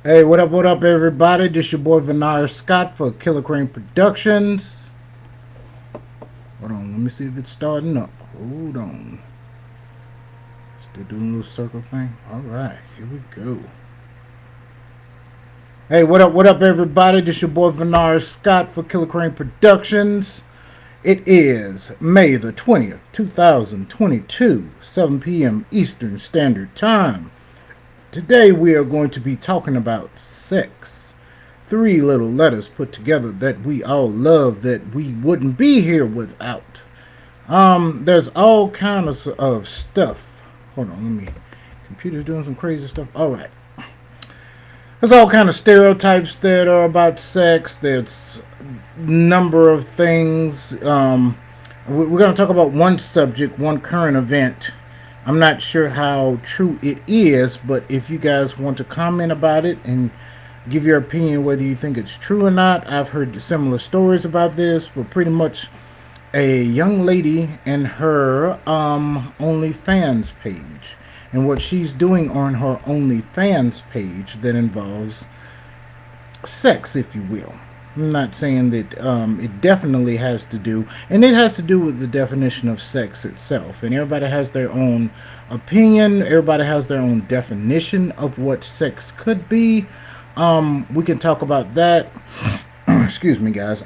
Hey, what up, everybody? This your boy Vanar Scott for KillaKrane Productions. Hold on, let me see if it's starting up. Hold on. Still doing a little circle thing. Alright, here we go. Hey, what up, everybody? This your boy Vanar Scott for KillaKrane Productions. It is May the 20th, 2022, 7 p.m. Eastern Standard Time. Today we are going to be talking about sex. Three little letters put together that we all love that we wouldn't be here without. There's all kinds of stuff. Hold on, let me. Computer's doing some crazy stuff. All right. There's all kind of stereotypes that are about sex. There's number of things. We're going to talk about one subject, one current event. I'm not sure how true it is, but if you guys want to comment about it and give your opinion whether you think it's true or not, I've heard similar stories about this, but pretty much a young lady and her OnlyFans page and what she's doing on her OnlyFans page that involves sex, if you will. I'm not saying that it definitely has to do, and it has to do with the definition of sex itself. And everybody has their own opinion. Everybody has their own definition of what sex could be. We can talk about that. Excuse me, guys.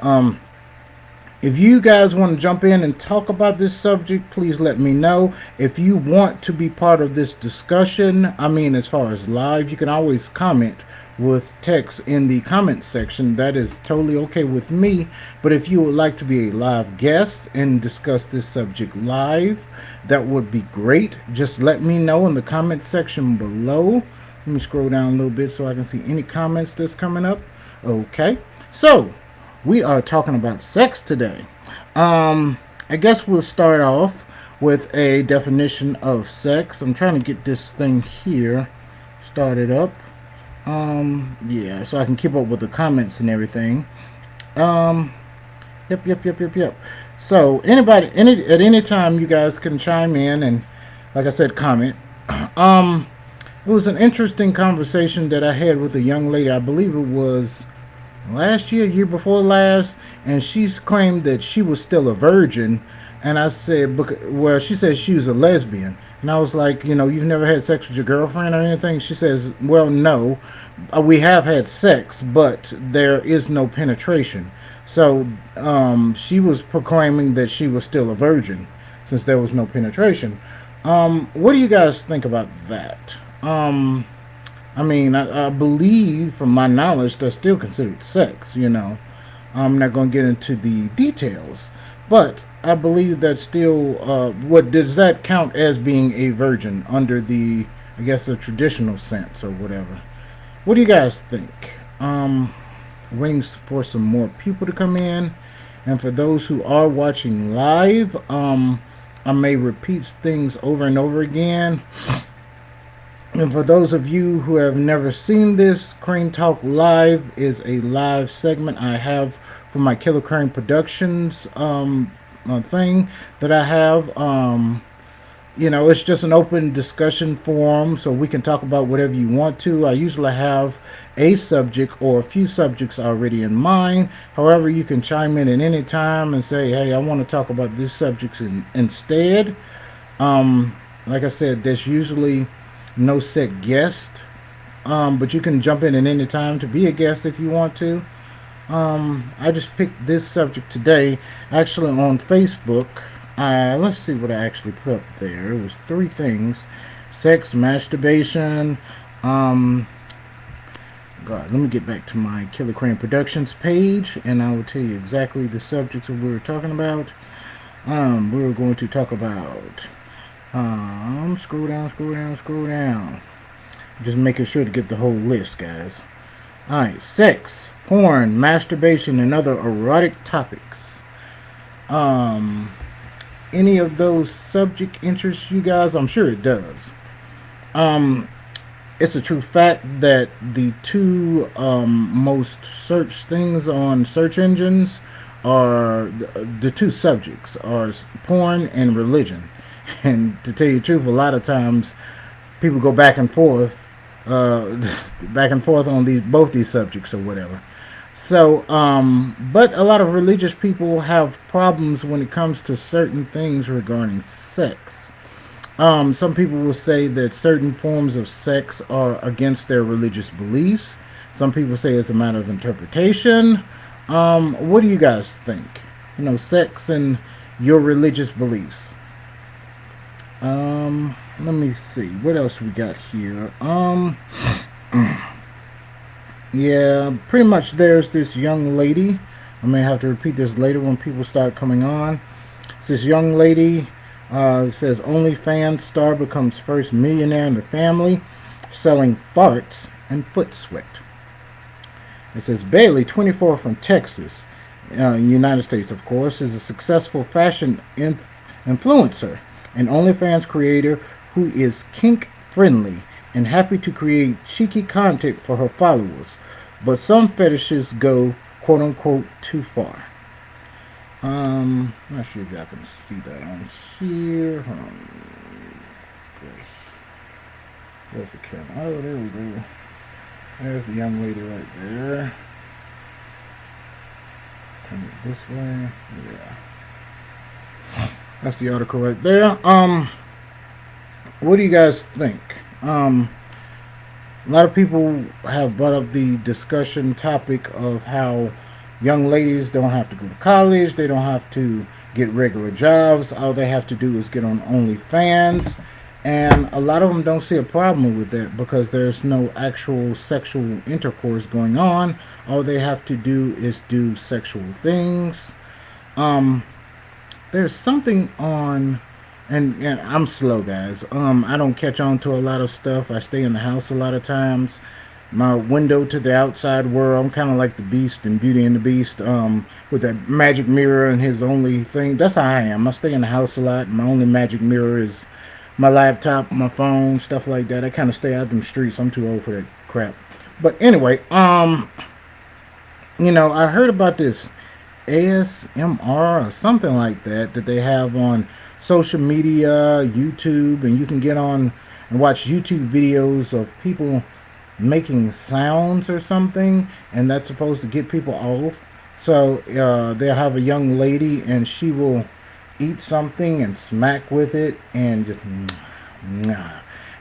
If you guys want to jump in and talk about this subject, please let me know. If you want to be part of this discussion, I mean, as far as live, you can always comment with text in the comment section. That is totally okay with me. But if you would like to be a live guest and discuss this subject live, that would be great. Just let me know in the comment section below. Let me scroll down a little bit so I can see any comments that's coming up. Okay, so we are talking about sex today. I guess we'll start off with a definition of sex. I'm trying to get this thing here started up. Yeah, so I can keep up with the comments and everything. Um, yep. So at any time, you guys can chime in and, like I said, comment. Um, it was an interesting conversation that I had with a young lady. I believe it was last year before last, and she's claimed that she was still a virgin. And I said, well, she said she was a lesbian. And I was like, you've never had sex with your girlfriend or anything? She says, well, no. We have had sex, but there is no penetration. So she was proclaiming that she was still a virgin since there was no penetration. What do you guys think about that? I mean, I believe, from my knowledge, that's still considered sex. I'm not going to get into the details. But I believe that still, what does that count as being a virgin under the, I guess, a traditional sense or whatever? What do you guys think? Waiting for some more people to come in. And for those who are watching live, I may repeat things over and over again. And for those of you who have never seen this, KRANE Talk Live is a live segment I have for my KillaKrane Productions thing that I have. It's just an open discussion forum, so we can talk about whatever you want to. I usually have a subject or a few subjects already in mind. However, you can chime in at any time and say, hey, I want to talk about this subject instead. Like I said, there's usually no set guest, but you can jump in at any time to be a guest if you want to. I just picked this subject today, actually on Facebook. Let's see what I actually put up there. It was three things: sex, masturbation. God, let me get back to my KillaKrane Productions page, and I will tell you exactly the subjects that we were talking about. We were going to talk about. Scroll down. Just making sure to get the whole list, guys. Alright, sex, porn, masturbation, and other erotic topics. Any of those subject interests you guys? I'm sure it does. It's a true fact that the two most searched things on search engines are the two subjects are porn and religion. And to tell you the truth, a lot of times people go back and forth back and forth on both these subjects or whatever. So, but a lot of religious people have problems when it comes to certain things regarding sex. Some people will say that certain forms of sex are against their religious beliefs. Some people say it's a matter of interpretation. What do you guys think? Sex and your religious beliefs. Let me see. What else we got here? Yeah, pretty much there's this young lady. I may have to repeat this later when people start coming on. It's this young lady. Says OnlyFans star becomes first millionaire in the family, selling farts and foot sweat. It says Bailey, 24, from Texas, United States, of course, is a successful fashion influencer and OnlyFans creator who is kink friendly and happy to create cheeky content for her followers. But some fetishes go quote unquote too far. Not sure if y'all can see that on here. Where's the camera? Oh, there we go. There's the young lady right there. Turn it this way. Yeah. That's the article right there. What do you guys think? A lot of people have brought up the discussion topic of how young ladies don't have to go to college. They don't have to get regular jobs. All they have to do is get on OnlyFans. And a lot of them don't see a problem with that because there's no actual sexual intercourse going on. All they have to do is do sexual things. There's something on, and I'm slow, guys. I don't catch on to a lot of stuff. I stay in the house a lot of times. My window to the outside world. I'm kind of like the Beast in Beauty and the Beast, with that magic mirror and his only thing. That's how I am. I stay in the house a lot. My only magic mirror is my laptop, my phone, stuff like that. I kind of stay out them streets. I'm too old for that crap. But anyway, I heard about this ASMR or something like that they have on social media, YouTube, and you can get on and watch YouTube videos of people making sounds or something, and that's supposed to get people off. So they'll have a young lady and she will eat something and smack with it and just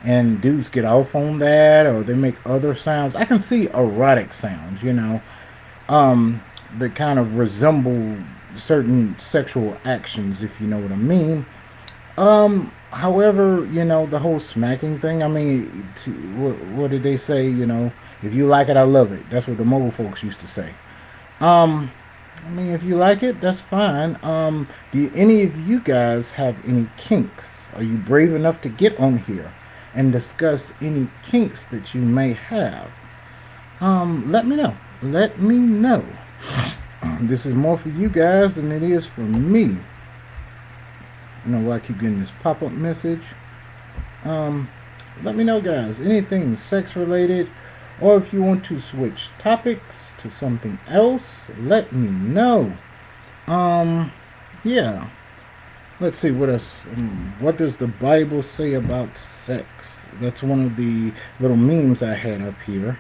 and dudes get off on that, or they make other sounds. I can see erotic sounds, that kind of resemble certain sexual actions, if you know what I mean. However, the whole smacking thing, I mean, what did they say? If you like it, I love it. That's what the mobile folks used to say. I mean, if you like it, that's fine. Do any of you guys have any kinks? Are you brave enough to get on here and discuss any kinks that you may have? Let me know. Let me know. This is more for you guys than it is for me. I know why I keep getting this pop-up message. Let me know, guys. Anything sex related, or if you want to switch topics to something else, let me know. Yeah. Let's see what else. What does the Bible say about sex? That's one of the little memes I had up here.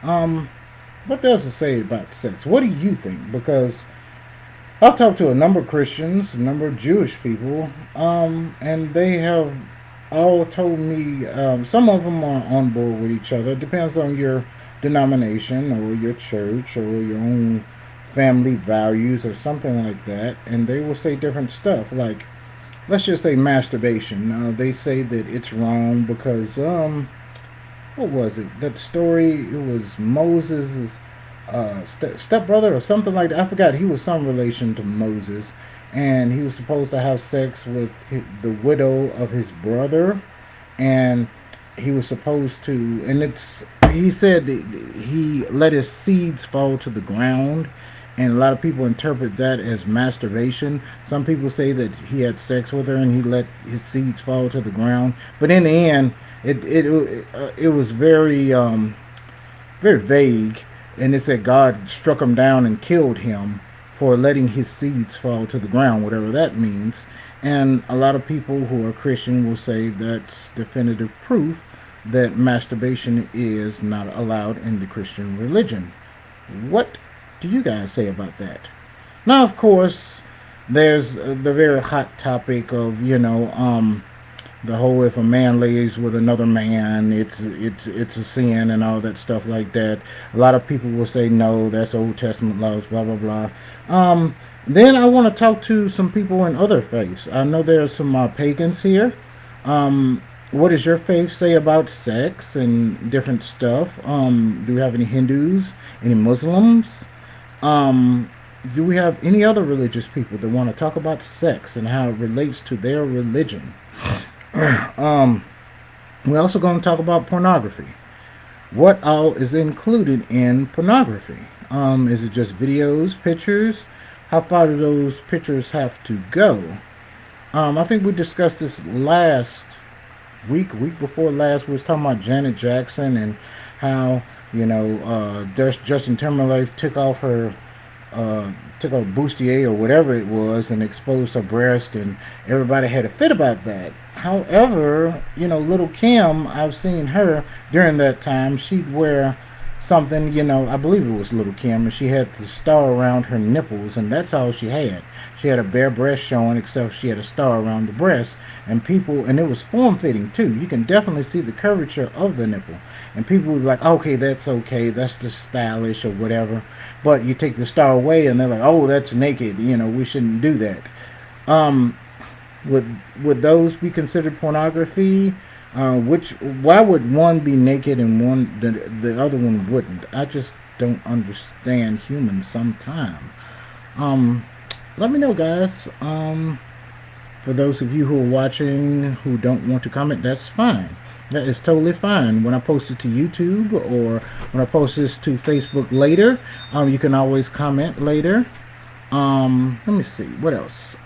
What does it say about sex? What do you think? Because I've talked to a number of Christians, a number of Jewish people, and they have all told me, some of them are on board with each other. It depends on your denomination or your church or your own family values or something like that, and they will say different stuff. Like, let's just say masturbation. They say that it's wrong because, what was it? That story, it was Moses' stepbrother or something like that. I forgot. He was some relation to Moses, and he was supposed to have sex with the widow of his brother, and he was supposed to, and he said he let his seeds fall to the ground, and a lot of people interpret that as masturbation. Some people say that he had sex with her and he let his seeds fall to the ground, but in the end, it was very very vague, and it said God struck him down and killed him for letting his seeds fall to the ground, whatever that means. And a lot of people who are Christian will say that's definitive proof that masturbation is not allowed in the Christian religion. What do you guys say about that? Now, of course, there's the very hot topic of, the whole if a man lays with another man, it's a sin and all that stuff like that. A lot of people will say no, that's Old Testament laws, blah blah blah. Then I want to talk to some people in other faiths. I know there are some pagans here. What does your faith say about sex and different stuff? Do we have any Hindus, any Muslims? Do we have any other religious people that want to talk about sex and how it relates to their religion? We're also going to talk about pornography. What all is included in pornography? Is it just videos, pictures? How far do those pictures have to go? I think we discussed this last week before last. We was talking about Janet Jackson and how Justin Timberlake took off bustier or whatever it was and exposed her breast, and everybody had a fit about that. However, Little Kim, I've seen her during that time. She'd wear something, I believe it was Little Kim, and she had the star around her nipples, and that's all she had. She had a bare breast showing, except she had a star around the breast, and it was form-fitting too. You can definitely see the curvature of the nipple, and people would be like, okay, that's just stylish or whatever. But you take the star away, and they're like, oh, that's naked. We shouldn't do that. Would those be considered pornography? Why would one be naked and the other one wouldn't? I just don't understand humans sometimes. Let me know, guys. For those of you who are watching who don't want to comment, that's fine. That is totally fine. When I post it to YouTube or when I post this to Facebook later, you can always comment later. Let me see. What else?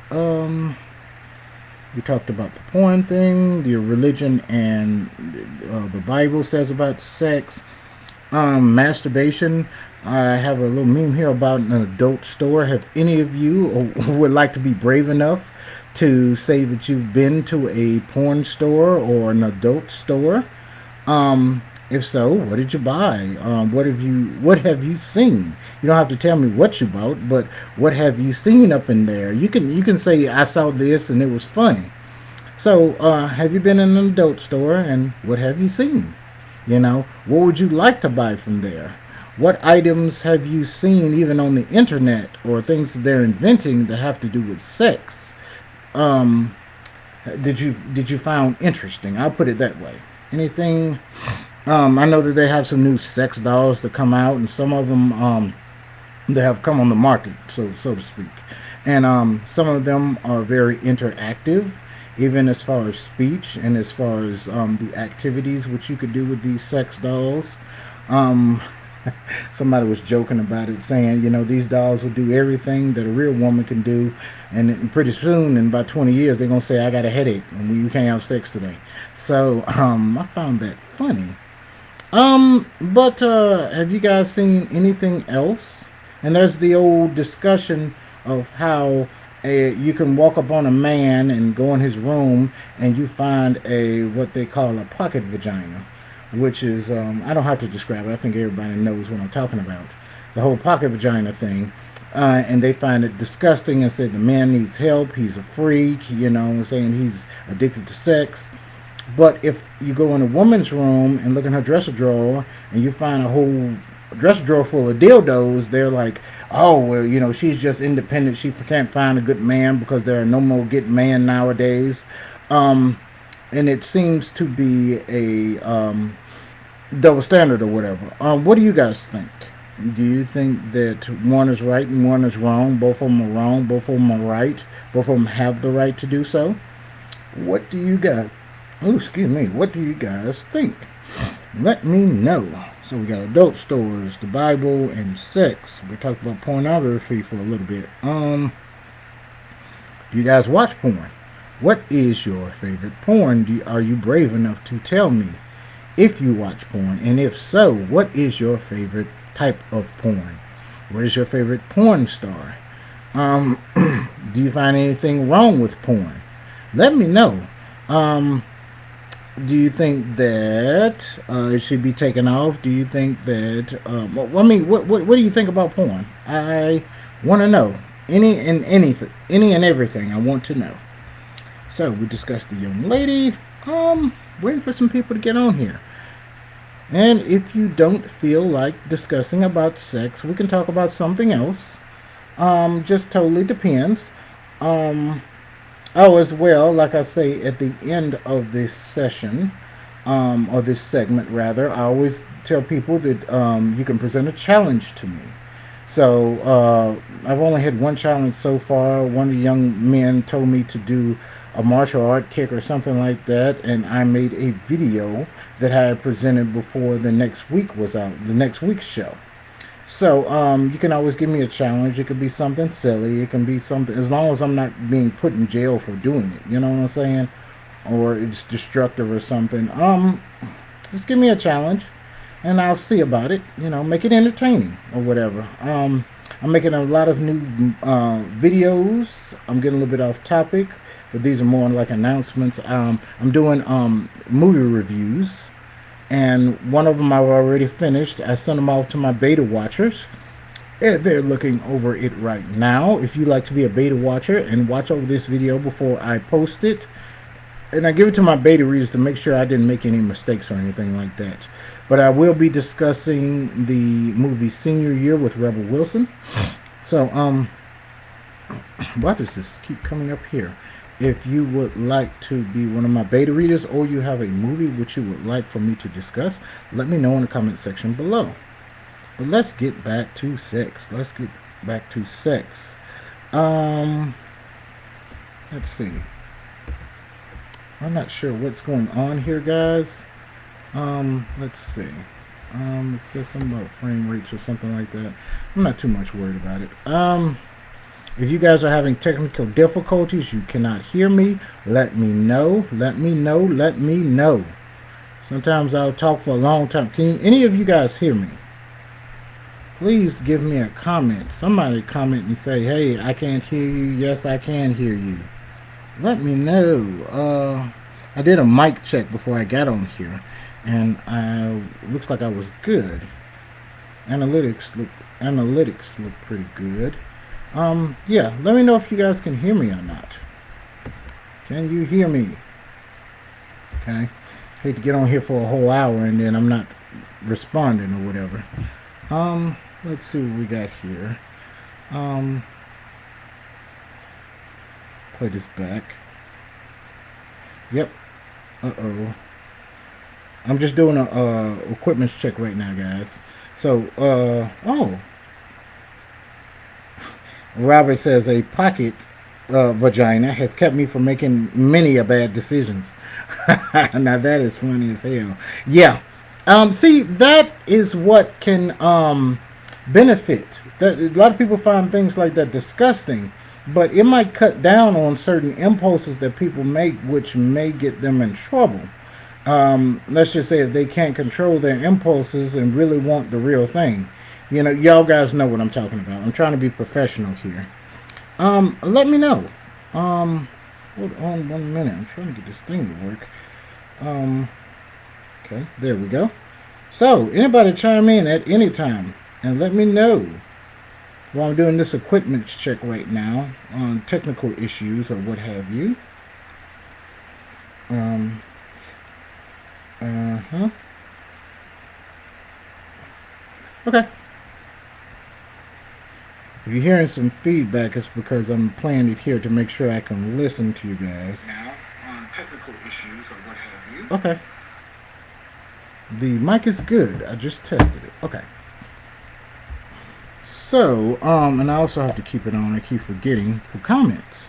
We talked about the porn thing, the religion, and the Bible says about sex. Masturbation. I have a little meme here about an adult store. Have any of you would like to be brave enough to say that you've been to a porn store or an adult store? If so, what did you buy? What have you seen? You don't have to tell me what you bought, but what have you seen up in there? You can say I saw this and it was funny. So have you been in an adult store and what have you seen? What would you like to buy from there? What items have you seen even on the internet or things that they're inventing that have to do with sex? Did you find interesting? I'll put it that way. Anything? I know that they have some new sex dolls that come out, and some of them they have come on the market, so to speak. And some of them are very interactive, even as far as speech and as far as the activities which you could do with these sex dolls. Somebody was joking about it, saying, these dolls will do everything that a real woman can do, and pretty soon, in about 20 years, they're going to say, I got a headache, and you can't have sex today. So, I found that funny. But have you guys seen anything else? And there's the old discussion of how you can walk up on a man and go in his room, and you find what they call a pocket vagina, which is, I don't have to describe it. I think everybody knows what I'm talking about. The whole pocket vagina thing. And they find it disgusting and say the man needs help. He's a freak, saying he's addicted to sex. But if you go in a woman's room and look in her dresser drawer and you find a whole dresser drawer full of dildos, they're like, oh, well, she's just independent. She can't find a good man because there are no more good men nowadays. And it seems to be a double standard or whatever. What do you guys think? Do you think that one is right and one is wrong? Both of them are wrong. Both of them are right. Both of them have the right to do so. What do you guys? Oh, excuse me. What do you guys think? Let me know. So we got adult stores, the Bible, and sex. We talked about pornography for a little bit. Do you guys watch porn? What is your favorite porn? Are you brave enough to tell me if you watch porn? And if so, what is your favorite type of porn? What is your favorite porn star? Do you find anything wrong with porn? Let me know. Do you think that it should be taken off? Do you think that? Well, I mean, what do you think about porn? I want to know anything, any and everything. I want to know. So we discussed the young lady. Waiting for some people to get on here. And if you don't feel like discussing about sex, we can talk about something else. Just totally depends. Um, Oh, as well, like I say at the end of this session, or this segment rather, I always tell people that you can present a challenge to me. So I've only had one challenge so far. One of the young men told me to do a martial art kick or something like that, and I made a video that I had presented before the next week was out, the next week's show. So you can always give me a challenge. It could be something silly. It can be something, as long as I'm not being put in jail for doing it. You know what I'm saying? Or it's destructive or something. Just give me a challenge, and I'll see about it. You know, make it entertaining or whatever. I'm making a lot of new videos. I'm getting a little bit off topic, but these are more like announcements. I'm doing movie reviews. And one of them I've already finished. I sent them off to my beta watchers. And they're looking over it right now. If you'd like to be a beta watcher and watch over this video before I post it, and I give it to my beta readers to make sure I didn't make any mistakes or anything like that. But I will be discussing the movie Senior Year with Rebel Wilson. So, why does this keep coming up here? If you would like to be one of my beta readers, or you have a movie which you would like for me to discuss, let me know in the comment section below. But let's get back to sex. Let's see. I'm not sure what's going on here, guys. Let's see. It says something about frame rates or something like that. I'm not too much worried about it. If you guys are having technical difficulties, you cannot hear me, let me know. Sometimes I'll talk for a long time. Can any of you guys hear me? Please give me a comment. Somebody comment and say, hey, I can't hear you. Yes, I can hear you. Let me know. I did a mic check before I got on here, and looks like I was good. Analytics look pretty good. Yeah, let me know if you guys can hear me or not. Can you hear me? Okay. Hate to get on here for a whole hour and then I'm not responding or whatever. Let's see what we got here. Play this back. Yep. Uh-oh. I'm just doing a equipment check right now, guys. So, oh. Robert says a pocket vagina has kept me from making many a bad decisions. Now that is funny as hell. Yeah. See, that is what can benefit. That a lot of people find things like that disgusting, but it might cut down on certain impulses that people make, which may get them in trouble. Let's just say if they can't control their impulses and really want the real thing. You know, y'all guys know what I'm talking about. I'm trying to be professional here. Let me know. Hold on 1 minute. I'm trying to get this thing to work. Okay, there we go. So, anybody chime in at any time and let me know while I'm doing this equipment check right now on technical issues or what have you. Okay. If you're hearing some feedback, it's because I'm playing it here to make sure I can listen to you guys. Now, on technical issues or what have you. Okay. The mic is good. I just tested it. Okay. So, and I also have to keep it on. I keep forgetting for comments.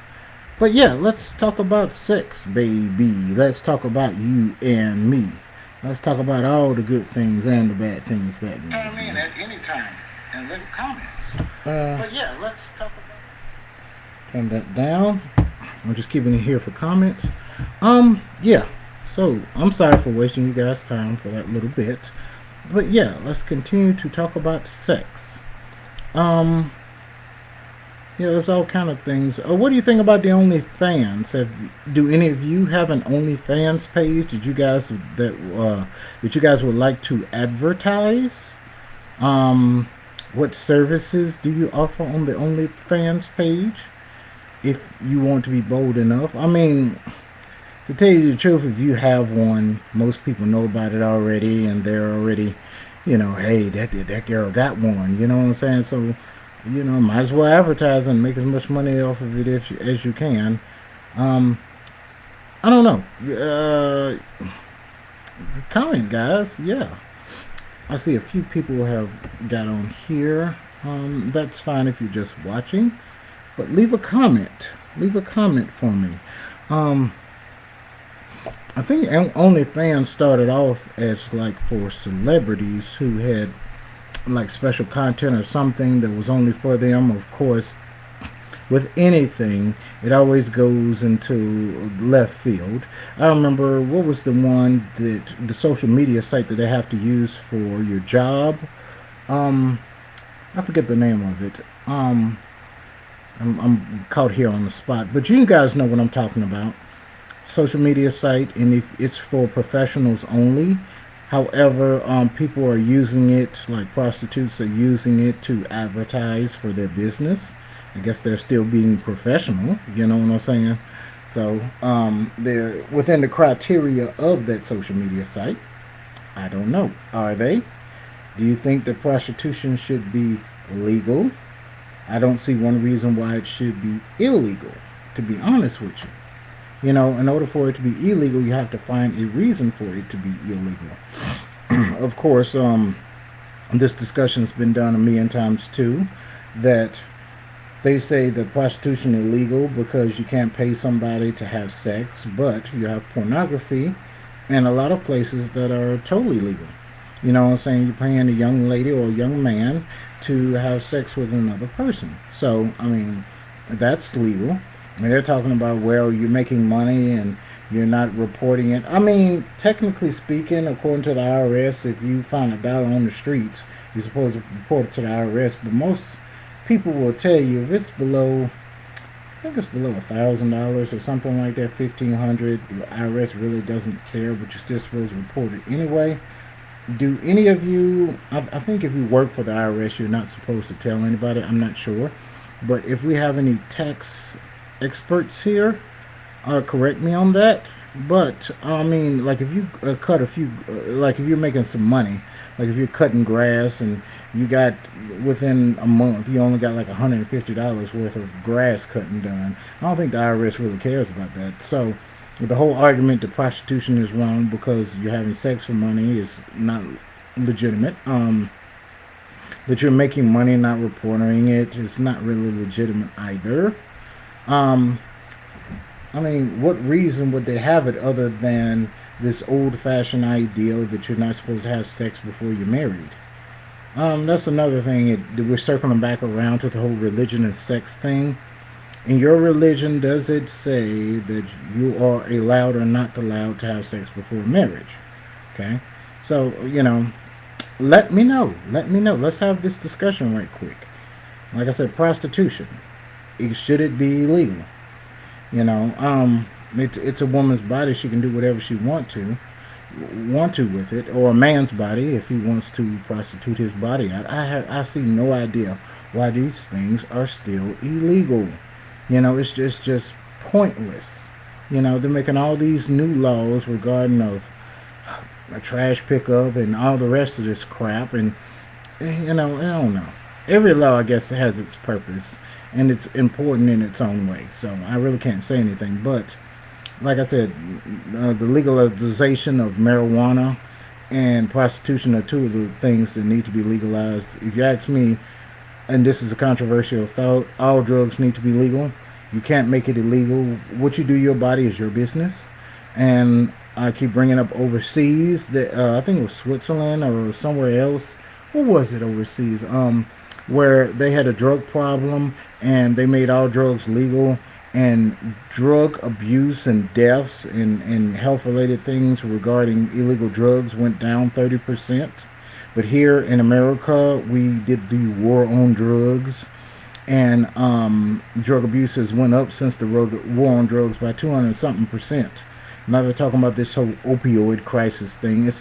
But yeah, let's talk about sex, baby. Let's talk about you and me. Let's talk about all the good things and the bad things that Chime in at any time and leave comments. But yeah, let's talk about. Turn that down. I'm just keeping it here for comments. Yeah. So I'm sorry for wasting you guys' time for that little bit. But yeah, let's continue to talk about sex. You Yeah, there's all kind of things. What do you think about the OnlyFans? Do any of you have an OnlyFans page? That you guys would like to advertise? Um, what services do you offer on the OnlyFans page? If you want to be bold enough, I mean, to tell you the truth, if you have one, most people know about it already, and they're already, hey, that girl got one. You know what I'm saying? So, might as well advertise and make as much money off of it as you can. Um, I don't know. Comment, guys. Yeah, I see a few people have got on here. That's fine if you're just watching, but leave a comment. Leave a comment for me. Um, I think OnlyFans started off as like for celebrities who had like special content or something that was only for them. Of course, with anything, it always goes into left field. I remember, what was the one that the social media site that they have to use for your job? Um, I forget the name of it. I'm caught here on the spot, but you guys know what I'm talking about. Social media site, and if it's for professionals only. However, people are using it, like prostitutes are using it to advertise for their business. I guess they're still being professional, you know what I'm saying? So they're within the criteria of that social media site. I don't know. Are they? Do you think that prostitution should be legal? I don't see one reason why it should be illegal, to be honest with you. In order for it to be illegal, you have to find a reason for it to be illegal. Of course, this discussion's been done a million times too, that they say that prostitution is illegal because you can't pay somebody to have sex, but you have pornography in a lot of places that are totally legal. You know what I'm saying? You're paying a young lady or a young man to have sex with another person. So, I mean, that's legal. I mean, they're talking about, well, you're making money and you're not reporting it. I mean, technically speaking, according to the IRS, if you find $1 on the streets, you're supposed to report it to the IRS. But most people will tell you if it's below, I think it's below $1,000 or something like that, 1,500. The IRS really doesn't care, but you're still supposed to report it anyway. Do any of you? I think if you work for the IRS, you're not supposed to tell anybody. I'm not sure, but if we have any tax experts here, correct me on that. But I mean, like if you cut a few, like if you're making some money, like if you're cutting grass and you got within a month, you only got like $150 worth of grass cutting done. I don't think the IRS really cares about that. So the whole argument that prostitution is wrong because you're having sex for money is not legitimate. That you're making money and not reporting it is not really legitimate either. Um, I mean, what reason would they have it other than this old-fashioned ideal that you're not supposed to have sex before you're married? That's another thing. We're circling back around to the whole religion and sex thing. In your religion, does it say that you are allowed or not allowed to have sex before marriage? Okay? So, let me know. Let me know. Let's have this discussion right quick. Like I said, prostitution. Should it be illegal? It's a woman's body. She can do whatever she want to with it, or a man's body if he wants to prostitute his body out. I see no idea why these things are still illegal. It's just pointless. They're making all these new laws regarding of a trash pickup and all the rest of this crap, and I don't know. Every law, I guess, has its purpose, and it's important in its own way. So I really can't say anything. But like I said, the legalization of marijuana and prostitution are two of the things that need to be legalized. If you ask me, and this is a controversial thought, all drugs need to be legal. You can't make it illegal. What you do your body is your business. And I keep bringing up overseas that I think it was Switzerland or somewhere else. What was it overseas? Where they had a drug problem and they made all drugs legal, and drug abuse and deaths and health-related things regarding illegal drugs went down 30%. But here in America, we did the war on drugs, and drug abuse has went up since the war on drugs by 200 something percent. Now they're talking about this whole opioid crisis thing.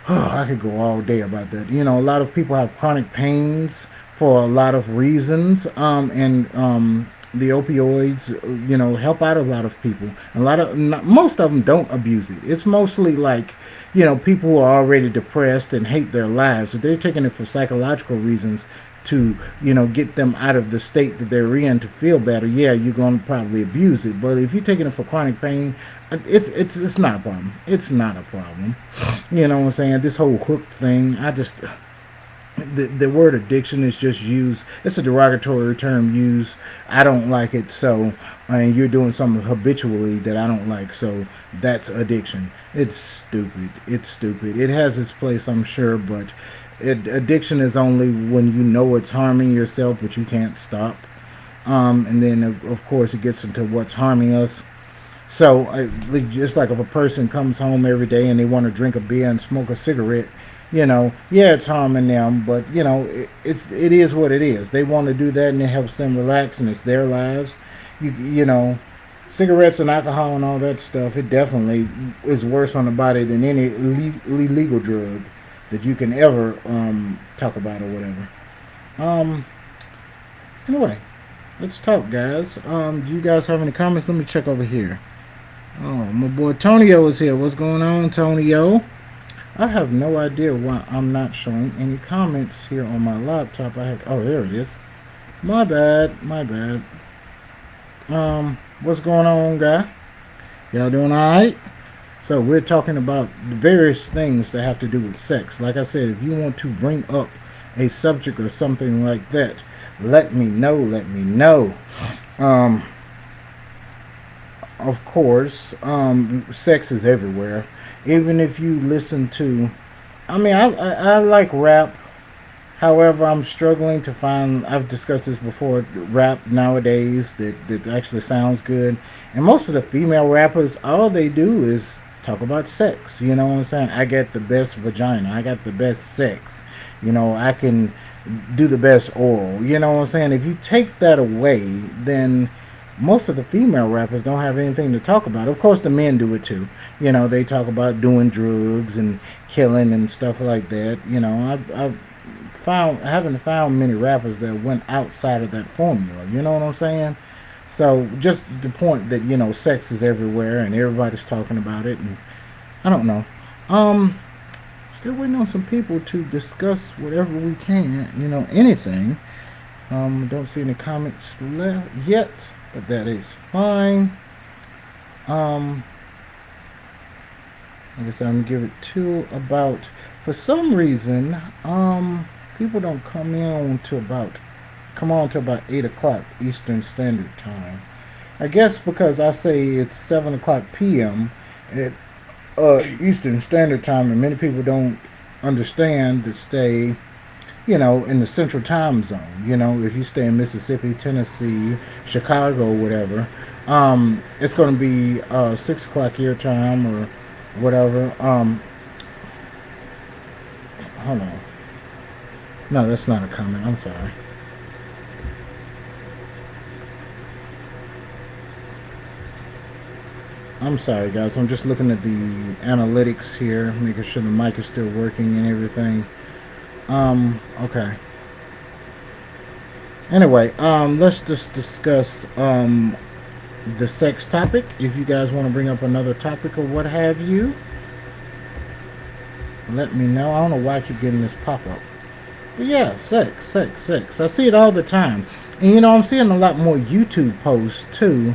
I could go all day about that. You know, a lot of people have chronic pains for a lot of reasons, and the opioids, help out a lot of people. Most of them don't abuse it. It's mostly like, people who are already depressed and hate their lives. So they're taking it for psychological reasons to, get them out of the state that they're in to feel better. Yeah, you're going to probably abuse it. But if you're taking it for chronic pain, it's not a problem. It's not a problem. You know what I'm saying? This whole hooked thing, the word addiction is just used. It's a derogatory term used. I don't like it. So, and you're doing something habitually that I don't like. So that's addiction. It's stupid. It's stupid. It has its place, I'm sure, but addiction is only when you know it's harming yourself, but you can't stop. And then, of course, it gets into what's harming us. So, just like if a person comes home every day and they want to drink a beer and smoke a cigarette, yeah, it's harming them, but it is what it is. They want to do that, and it helps them relax, and it's their lives. Cigarettes and alcohol and all that stuff. It definitely is worse on the body than any illegal drug that you can ever talk about or whatever. Anyway, let's talk, guys. Do you guys have any comments? Let me check over here. Oh, my boy Tonio is here. What's going on, Tonio? I have no idea why I'm not showing any comments here on my laptop. Oh, there it is. My bad. What's going on, guy? Y'all doing alright? So we're talking about the various things that have to do with sex. Like I said, if you want to bring up a subject or something like that, let me know. Of course, sex is everywhere. Even if you listen to, I like rap. However, I'm struggling to find, I've discussed this before, rap nowadays that actually sounds good. And most of the female rappers, all they do is talk about sex. You know what I'm saying? I got the best vagina. I got the best sex. I can do the best oral. You know what I'm saying? If you take that away, then most of the female rappers don't have anything to talk about. Of course, the men do it too. They talk about doing drugs and killing and stuff like that. I haven't found many rappers that went outside of that formula. You know what I'm saying? So just the point that sex is everywhere and everybody's talking about it, and I don't know. Still waiting on some people to discuss whatever we can. Anything. Don't see any comments left yet, but that is fine. I guess I'm gonna give it to about. For some reason, people don't come on to about 8 o'clock Eastern Standard Time. I guess because I say it's 7 o'clock p.m. at Eastern Standard Time, and many people don't understand to stay, in the Central Time Zone. If you stay in Mississippi, Tennessee, Chicago, whatever, it's going to be 6 o'clock your time or whatever. Hold on. No, that's not a comment. I'm sorry. I'm sorry, guys. I'm just looking at the analytics here, making sure the mic is still working and everything. Okay. Anyway, let's just discuss the sex topic. If you guys want to bring up another topic or what have you, let me know. I don't know why I keep getting this pop-up. But yeah, sex. I see it all the time. And I'm seeing a lot more YouTube posts too.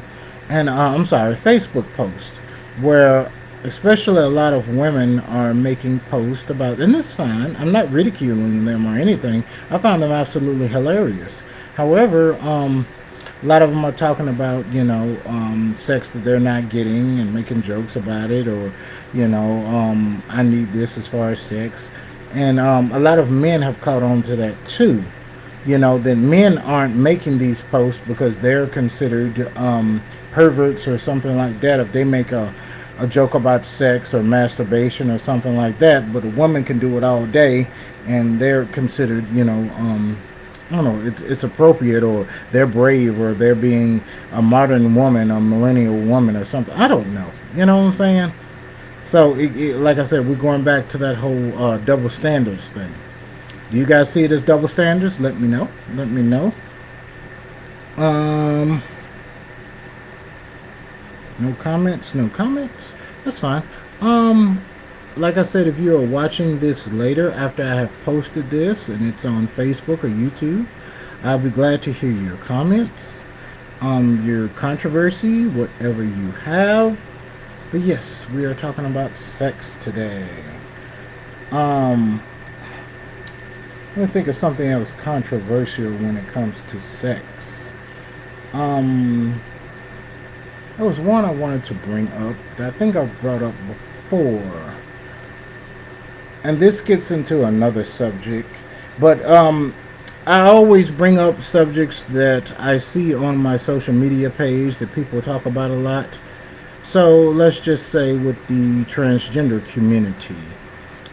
And Facebook posts where especially a lot of women are making posts about, and it's fine. I'm not ridiculing them or anything. I find them absolutely hilarious. However, a lot of them are talking about, sex that they're not getting and making jokes about it, or, I need this as far as sex. And a lot of men have caught on to that too. That men aren't making these posts because they're considered perverts or something like that. If they make a joke about sex or masturbation or something like that, but a woman can do it all day, and they're considered, I don't know, it's appropriate, or they're brave, or they're being a modern woman, a millennial woman, or something. I don't know. You know what I'm saying? So, like I said, we're going back to that whole double standards thing. Do you guys see it as double standards? Let me know. Let me know. Um, no comments. No comments. That's fine. Like I said, if you are watching this later after I have posted this and it's on Facebook or YouTube, I'll be glad to hear your comments, your controversy, whatever you have. But yes, we are talking about sex today. Let me think of something else controversial when it comes to sex. There was one I wanted to bring up that I think I've brought up before. And this gets into another subject. But I always bring up subjects that I see on my social media page that people talk about a lot. So let's just say with the transgender community.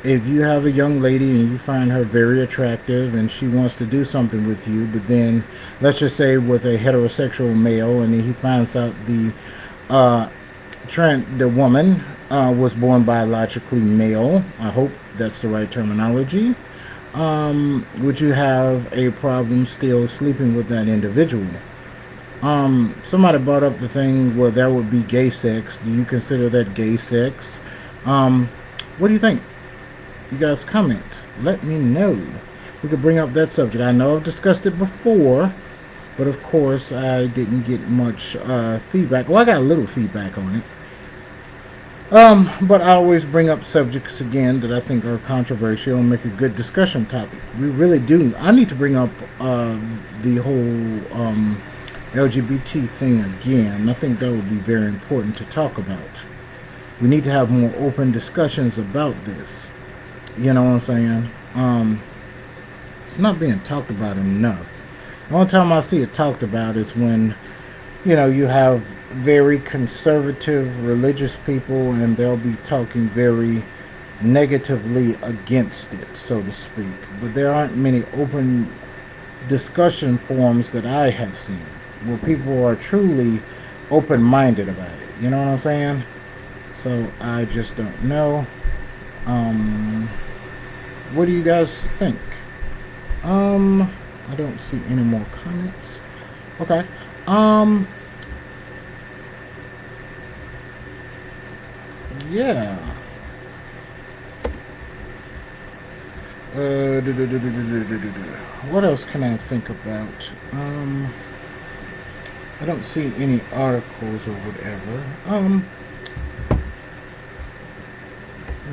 If you have a young lady and you find her very attractive and she wants to do something with you, but then let's just say with a heterosexual male, and he finds out the woman was born biologically male. I hope that's the right terminology. Would you have a problem still sleeping with that individual? Somebody brought up the thing where that would be gay sex. Do you consider that gay sex? What do you think? You guys comment. Let me know. We could bring up that subject. I know I've discussed it before, but of course I didn't get much feedback. Well, I got a little feedback on it. But I always bring up subjects again that I think are controversial and make a good discussion topic. We really do. I need to bring up the whole LGBT thing again. I think that would be very important to talk about. We need to have more open discussions about this. You know what I'm saying? It's not being talked about enough. The only time I see it talked about is when, you have very conservative religious people and they'll be talking very negatively against it, so to speak. But there aren't many open discussion forums that I have seen where people are truly open-minded about it. You know what I'm saying? So I just don't know. What do you guys think? I don't see any more comments. Okay. Yeah. What else can I think about? I don't see any articles or whatever. I'm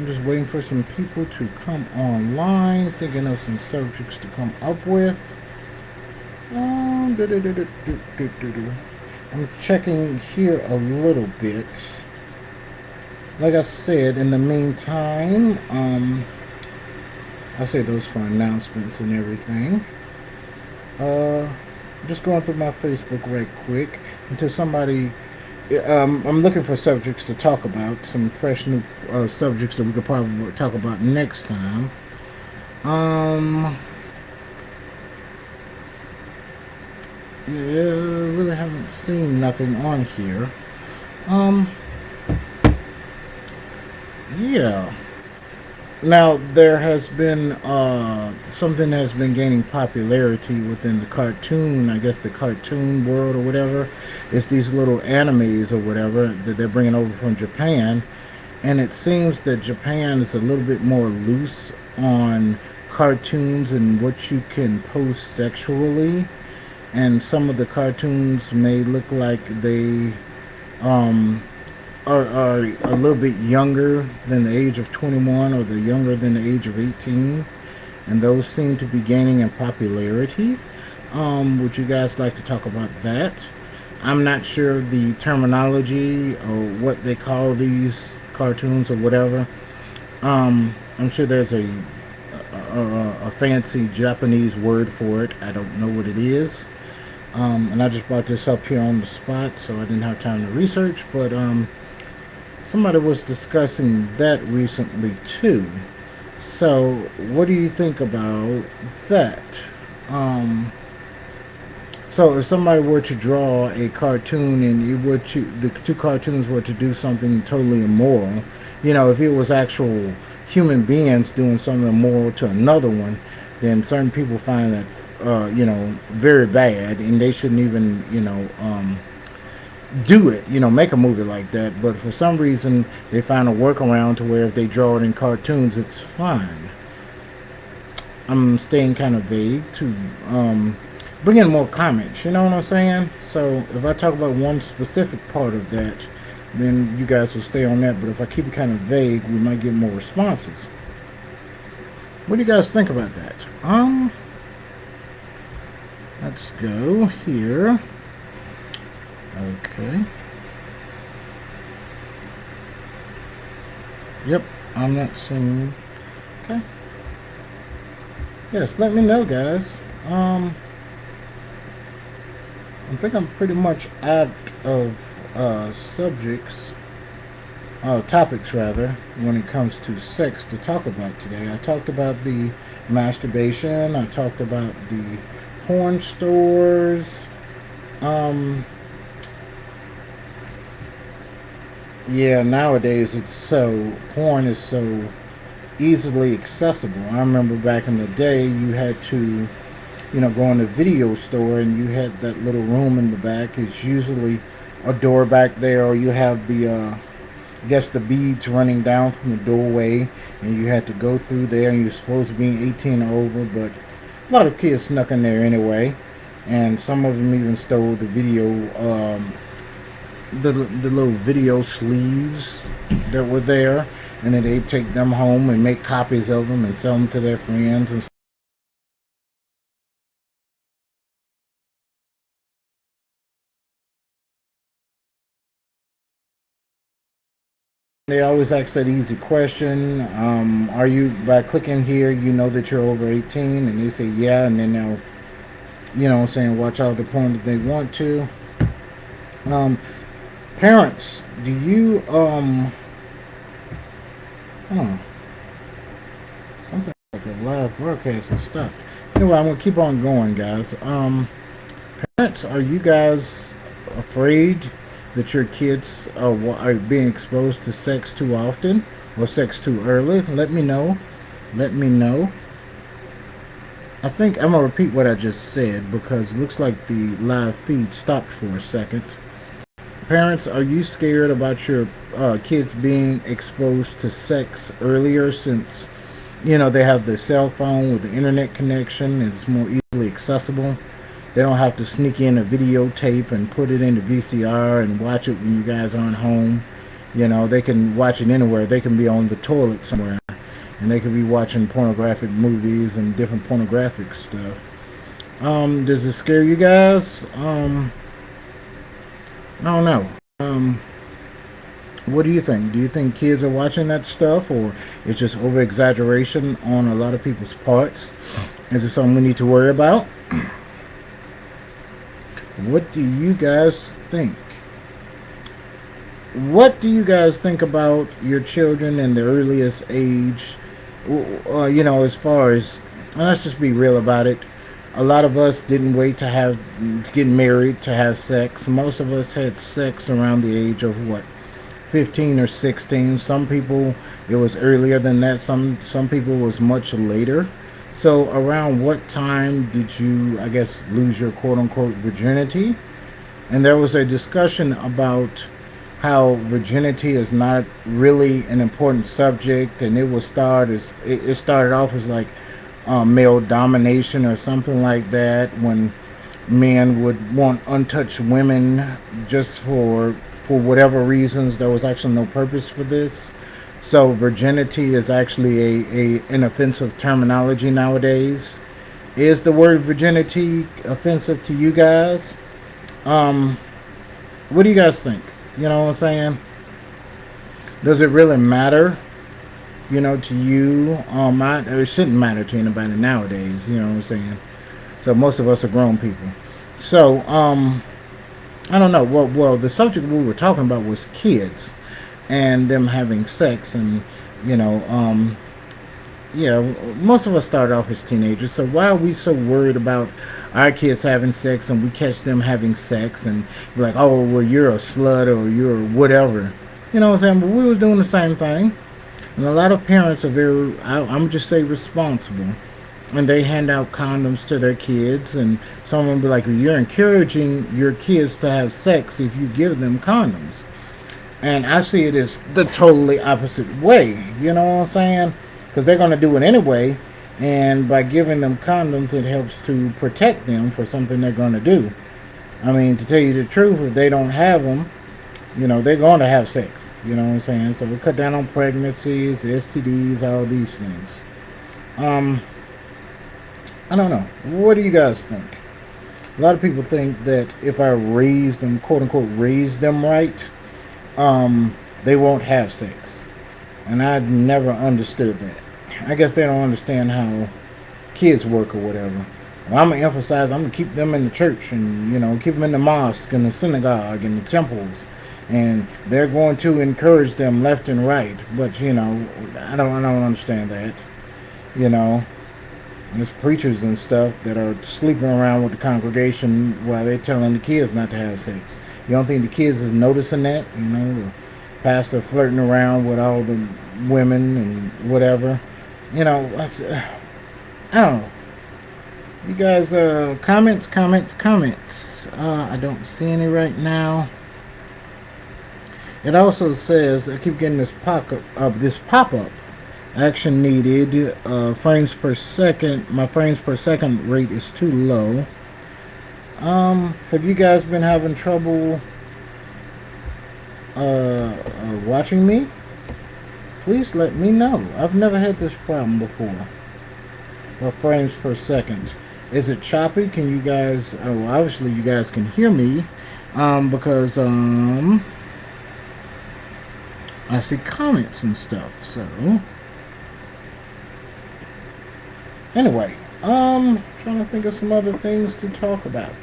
just waiting for some people to come online, thinking of some subjects to come up with. I'm checking here a little bit. Like I said, in the meantime, I'll say those for announcements and everything. Just going through my Facebook right quick until somebody. I'm looking for subjects to talk about, some fresh new subjects that we could probably talk about next time. Yeah, really haven't seen nothing on here. Yeah. Now, there has been something has been gaining popularity within the cartoon, I guess the cartoon world or whatever. It's these little animes or whatever that they're bringing over from Japan. And it seems that Japan is a little bit more loose on cartoons and what you can post sexually. And some of the cartoons may look like they are a little bit younger than the age of 21 or the younger than the age of 18, and those seem to be gaining in popularity. Would you guys like to talk about that? I'm not sure the terminology or what they call these cartoons or whatever. I'm sure there's a fancy Japanese word for it. I don't know what it is. And I just brought this up here on the spot, so I didn't have time to research, but somebody was discussing that recently too. So what do you think about that? So if somebody were to draw a cartoon and the two cartoons were to do something totally immoral, if it was actual human beings doing something immoral to another one, then certain people find that, very bad, and they shouldn't even, do it, make a movie like that. But for some reason, they find a workaround to where if they draw it in cartoons, it's fine. I'm staying kind of vague to bring in more comments, you know what I'm saying? So if I talk about one specific part of that, then you guys will stay on that. But if I keep it kind of vague, we might get more responses. What do you guys think about that? Let's go here. Okay. Yep, I'm not seeing. Okay. Yes, let me know, guys. I think I'm pretty much out of topics rather, when it comes to sex to talk about today. I talked about the masturbation. I talked about the porn stores. Yeah, nowadays porn is so easily accessible. I remember back in the day, you had to, go in the video store and you had that little room in the back. It's usually a door back there, or you have the the beads running down from the doorway, and you had to go through there, and you're supposed to be 18 or over, but a lot of kids snuck in there anyway, and some of them even stole the video, the little video sleeves that were there, and then they'd take them home and make copies of them and sell them to their friends and they always ask that easy question, are you, by clicking here, you know that you're over 18? And they say yeah, and then they'll, watch all the porn that they want to. Parents, do you, something like a live broadcast is stopped. Anyway, I'm going to keep on going, guys. Parents, are you guys afraid that your kids are being exposed to sex too often or sex too early? Let me know. Let me know. I think I'm going to repeat what I just said because it looks like the live feed stopped for a second. Parents, are you scared about your kids being exposed to sex earlier since, they have the cell phone with the internet connection and it's more easily accessible? They don't have to sneak in a videotape and put it into VCR and watch it when you guys aren't home. They can watch it anywhere. They can be on the toilet somewhere, and they could be watching pornographic movies and different pornographic stuff. Does it scare you guys? I don't know. What do you think? Do you think kids are watching that stuff, or it's just over exaggeration on a lot of people's parts? Is it something we need to worry about? What do you guys think? What do you guys think about your children in the earliest age? As far as, let's just be real about it. A lot of us didn't wait to get married to have sex. Most of us had sex around the age of 15 or 16. Some people it was earlier than that. Some people it was much later. So around what time did you, I guess, lose your quote-unquote virginity? And there was a discussion about how virginity is not really an important subject, and it started off as like male domination or something like that, when men would want untouched women just for whatever reasons. There was actually no purpose for this. So virginity is actually an offensive terminology nowadays. Is the word virginity offensive to you guys? What do you guys think? You know what I'm saying? Does it really matter? To you? It shouldn't matter to anybody nowadays. You know what I'm saying? So most of us are grown people. So I don't know. Well, the subject we were talking about was kids and them having sex, and yeah, most of us start off as teenagers. So why are we so worried about our kids having sex and we catch them having sex and be like, oh, well, you're a slut or you're whatever. You know what I'm saying? But we were doing the same thing. And a lot of parents are very, I'm just say responsible. And they hand out condoms to their kids. And someone will be like, well, you're encouraging your kids to have sex if you give them condoms. And I see it as the totally opposite way. You know what I'm saying? Because they're going to do it anyway. And by giving them condoms, it helps to protect them for something they're going to do. I mean, to tell you the truth, if they don't have them, they're going to have sex. You know what I'm saying? So we cut down on pregnancies, STDs, all these things. I don't know. What do you guys think? A lot of people think that if I raise them, quote unquote, raise them right, they won't have sex. And I never understood that. I guess they don't understand how kids work or whatever. Well, I'm going to emphasize, I'm going to keep them in the church and, keep them in the mosque and the synagogue and the temples. And they're going to encourage them left and right. But, I don't understand that. There's preachers and stuff that are sleeping around with the congregation while they're telling the kids not to have sex. You don't think the kids is noticing that? The pastor flirting around with all the women and whatever. I don't know. You guys, comments. I don't see any right now. It also says, I keep getting this pop-up. Action needed, frames per second. My frames per second rate is too low. Have you guys been having trouble watching me? Please let me know. I've never had this problem before. Or frames per second. Is it choppy? Can you guys, obviously you guys can hear me, because, I see comments and stuff, so. Anyway, trying to think of some other things to talk about.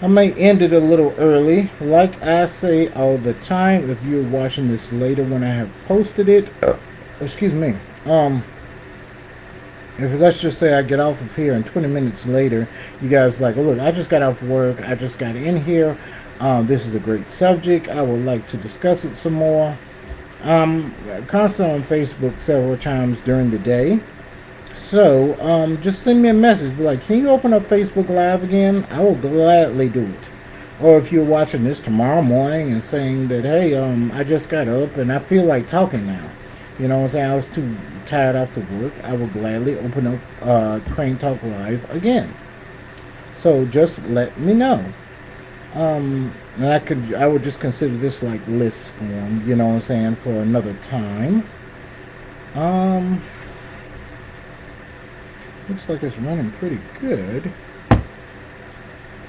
I may end it a little early. Like I say all the time, if you're watching this later when I have posted it, excuse me, if let's just say I get off of here and 20 minutes later, you guys like, oh look, I just got off work, I just got in here, this is a great subject, I would like to discuss it some more. Constantly on Facebook several times during the day. So, just send me a message. Be like, can you open up Facebook Live again? I will gladly do it. Or if you're watching this tomorrow morning and saying that, hey, I just got up and I feel like talking now. You know what I'm saying? I was too tired after work. I will gladly open up KRANE Talk Live again. So, just let me know. And I would just consider this like list form, you know what I'm saying, for another time. Looks like it's running pretty good.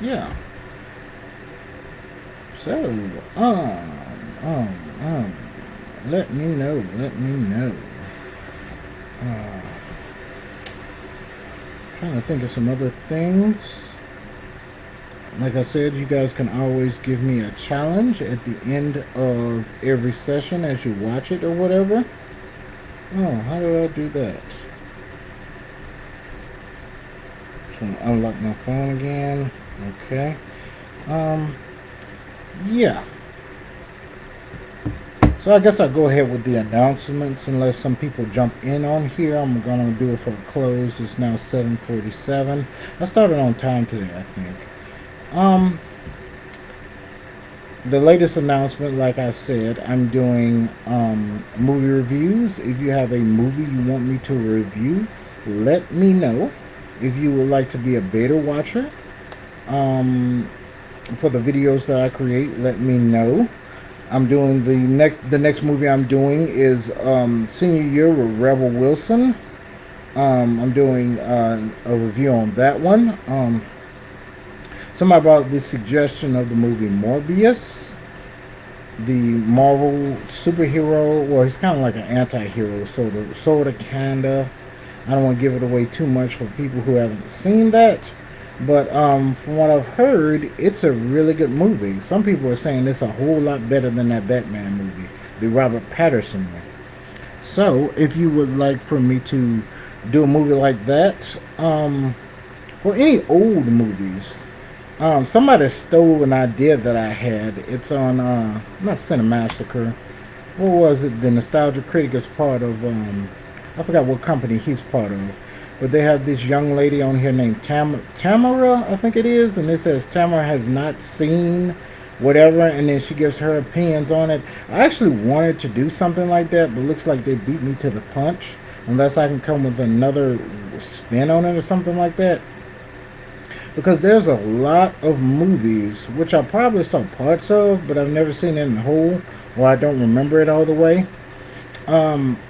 Yeah. So, let me know. Trying to think of some other things. Like I said, you guys can always give me a challenge at the end of every session as you watch it or whatever. Oh, how do I do that? So unlock my phone again. Okay. Yeah. So I guess I'll go ahead with the announcements unless some people jump in on here. I'm gonna do it for a close. It's now 7:47. I started on time today, I think. The latest announcement, like I said, I'm doing movie reviews. If you have a movie you want me to review, let me know. If you would like to be a beta watcher for the videos that I create, let me know. I'm doing the next movie I'm doing is Senior Year with Rebel Wilson. I'm doing a review on that one. Somebody brought the suggestion of the movie Morbius, the Marvel superhero. Well, he's kind of like an anti-hero, sort of, kinda. I don't want to give it away too much for people who haven't seen that. But from what I've heard, it's a really good movie. Some people are saying it's a whole lot better than that Batman movie, the Robert Pattinson one. So, if you would like for me to do a movie like that, or any old movies, somebody stole an idea that I had. It's on, not Cinemassacre. What was it? The Nostalgia Critic is part of, I forgot what company he's part of. But they have this young lady on here named Tamara, I think it is, and it says Tamara has not seen whatever, and then she gives her opinions on it. I actually wanted to do something like that, but looks like they beat me to the punch. Unless I can come with another spin on it or something like that. Because there's a lot of movies, which I probably saw parts of, but I've never seen it in whole, or I don't remember it all the way.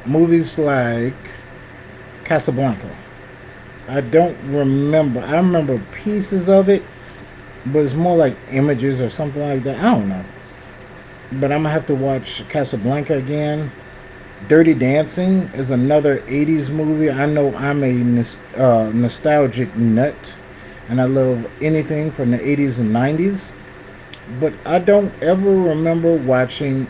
Movies like Casablanca. I don't remember. I remember pieces of it, but it's more like images or something like that. I don't know. But I'm gonna have to watch Casablanca again. Dirty Dancing is another 80s movie. I know I'm a nostalgic nut, and I love anything from the 80s and 90s. But I don't ever remember watching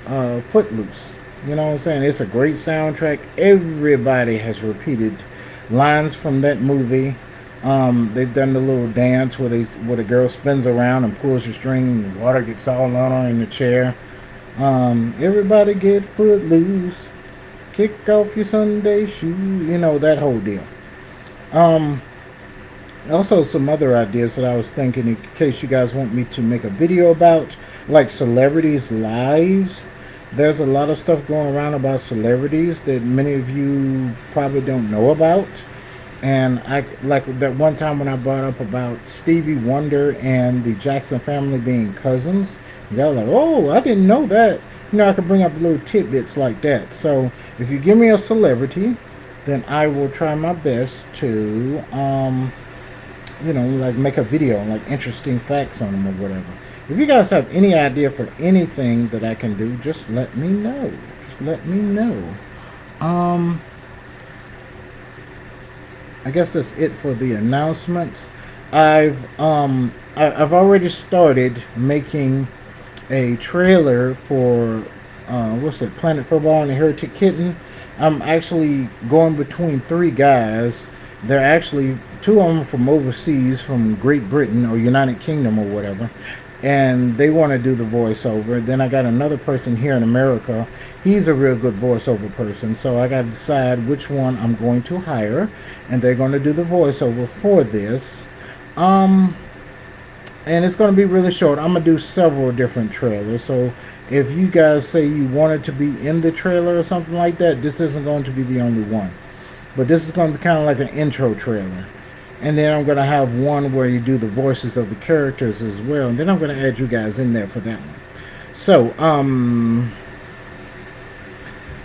Footloose. You know what I'm saying? It's a great soundtrack. Everybody has repeated lines from that movie. They've done the little dance where the girl spins around and pulls the string and the water gets all on her in the chair. Everybody get foot loose. Kick off your Sunday shoe. You know, that whole deal. Um, Also, some other ideas that I was thinking in case you guys want me to make a video about, like celebrities' lives. There's a lot of stuff going around about celebrities that many of you probably don't know about. And I like that one time when I brought up about Stevie Wonder and the Jackson family being cousins. Y'all like, oh, I didn't know that. You know, I could bring up little tidbits like that. So if you give me a celebrity, then I will try my best to, like make a video on like interesting facts on them or whatever. If you guys have any idea for anything that I can do, just let me know. Just let me know. Um, I guess that's it for the announcements. I've already started making a trailer for what's it, Planet Football and the Heretic Kitten. I'm actually going between three guys. They're actually two of them from overseas, from Great Britain or United Kingdom or whatever, and they want to do the voiceover. Then I got another person here in America. He's a real good voiceover person, so I got to decide which one I'm going to hire, and they're going to do the voiceover for this. Um, and it's going to be really short. I'm going to do several different trailers, so if you guys say you wanted to be in the trailer or something like that, this isn't going to be the only one. But this is going to be kind of like an intro trailer. And then I'm going to have one where you do the voices of the characters as well. And then I'm going to add you guys in there for that one. So,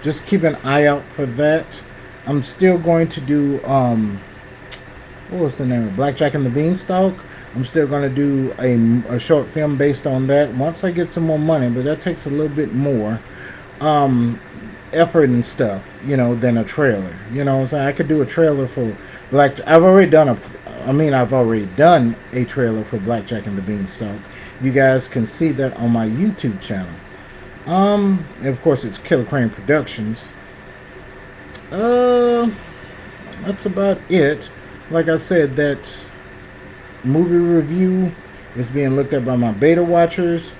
just keep an eye out for that. I'm still going to do, what was the name? Blackjack and the Beanstalk. I'm still going to do a short film based on that once I get some more money. But that takes a little bit more effort and stuff, than a trailer. You know what I'm saying? I could do a trailer for I've already done a trailer for Blackjack and the Beanstalk. You guys can see that on my YouTube channel. And of course it's KillaKrane Productions. That's about it. Like I said, that movie review is being looked at by my beta watchers.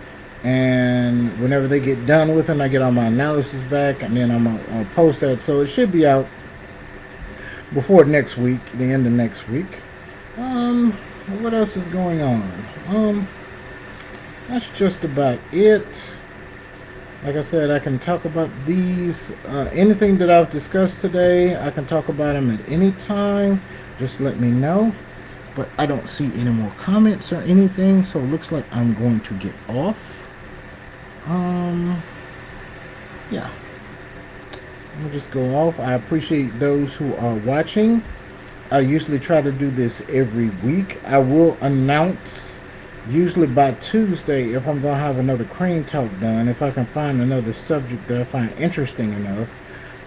And whenever they get done with it, I get all my analysis back, and then I'll post that. So it should be out before next week, the end of next week. What else is going on? That's just about it. Like I said, I can talk about these, anything that I've discussed today. I can talk about them at any time. Just let me know. But I don't see any more comments or anything, so it looks like I'm going to get off. Yeah. I'll just go off. I appreciate those who are watching. I usually try to do this every week. I will announce usually by Tuesday if I'm going to have another Crane Talk done, if I can find another subject that I find interesting enough.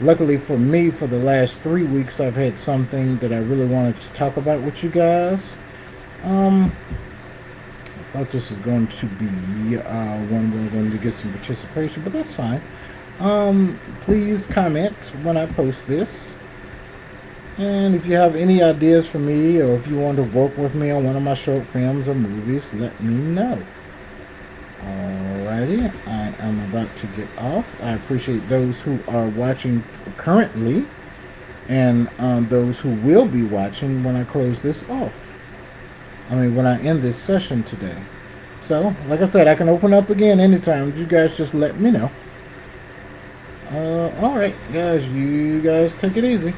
Luckily for me, for the last 3 weeks, I've had something that I really wanted to talk about with you guys. I thought this was going to be one where we're going to get some participation, but that's fine. please comment when I post this. And if you have any ideas for me, or if you want to work with me on one of my short films or movies, let me know. Alrighty, I am about to get off. I appreciate those who are watching currently, and those who will be watching when I close this off. When I end this session today. So, like I said, I can open up again anytime. You guys just let me know. Alright, guys, you guys take it easy.